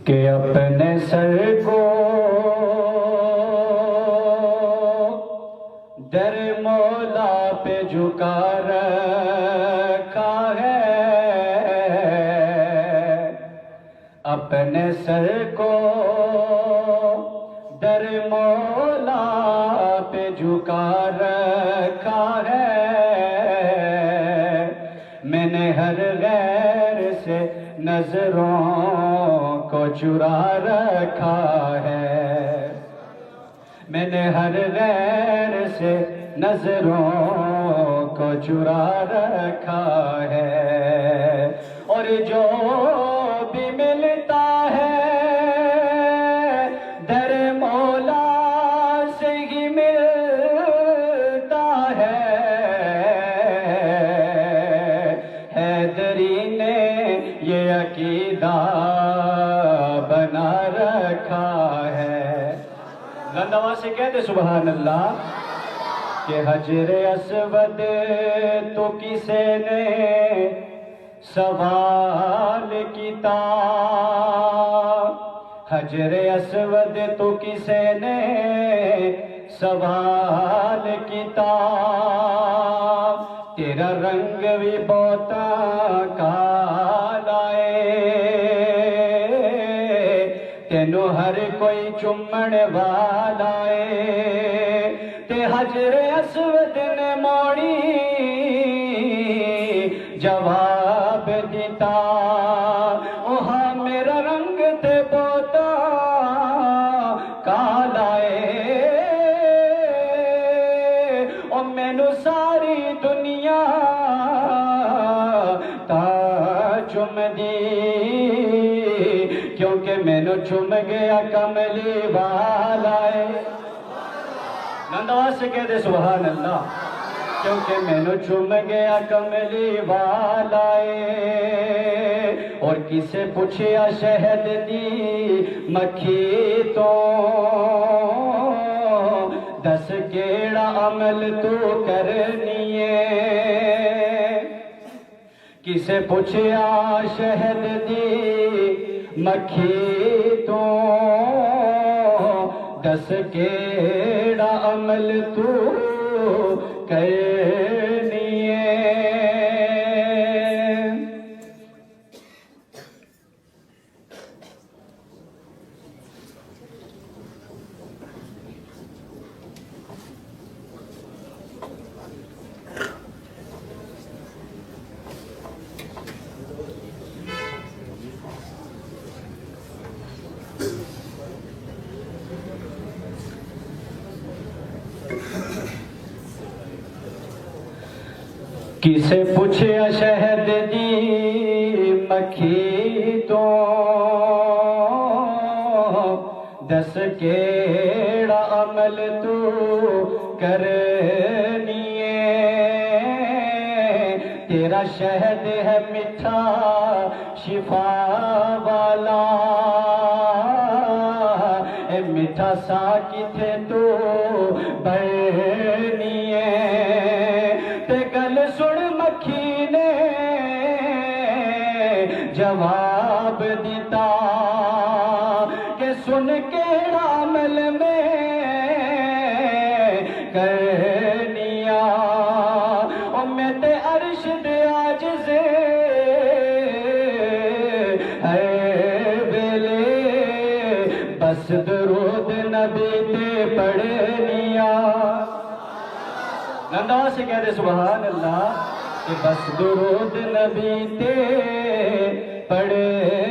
کہ اپنے سر کو در مولا پہ جھکا رکھا ہے، اپنے سر کو در مولا پہ جھکا رکھا ہے، میں نے ہر غیر سے نظروں کو چرا رکھا ہے، میں نے ہر غیر سے نظروں کو چرا رکھا ہے، اور جو بھی ملتا ہے در مولا سے ہی ملتا ہے۔ حیدری نے یہ عقیدہ بنا رکھا ہے، بلند آواز سے کہتے سبحان اللہ، کہ حجر اسود تو کسی نے سوال کیتا، حجر اسود تو کسی نے سوال کیتا، تیرا رنگ بھی بہتا کالا ہے، تینوں ہر کوئی چومن والا ہے، تے حجر اسود نے موڑی جواب دیتا، او ہاں میرا رنگ تے بہتا کالا ہے، او مینوں ساری دنیا تا چوم دی، کیونکہ مینوں چوم گیا کملی والا ہے، نندواز سے کہتے سبحان اللہ، کیونکہ مینوں چوم گیا کملی والا ہے، اور کسے پوچھیا شہد دی مکھی تو دس کیڑا عمل تو کرنی ہے، کسے پوچھیا شہد دی مکھی تو دس کیڑا عمل تو کرنی ہے۔ کسے پوچھیا شہد دی مکھی تو دس کیڑا عمل تو کرنی ہے، تیرا شہد ہے میٹھا شفا والا، اے میٹھا سا کتھے تو بھرنی ہے، تے گل سن مکھی نے جواب دیتا، کہ سن کے عمل میں کرنیا، او میں تے عرش دے عاجز ہے ویلے، بس درود نبی تے پڑھنیا، نندواز سے کہتے سبحان اللہ، کہ بس درود نبی تے پڑھے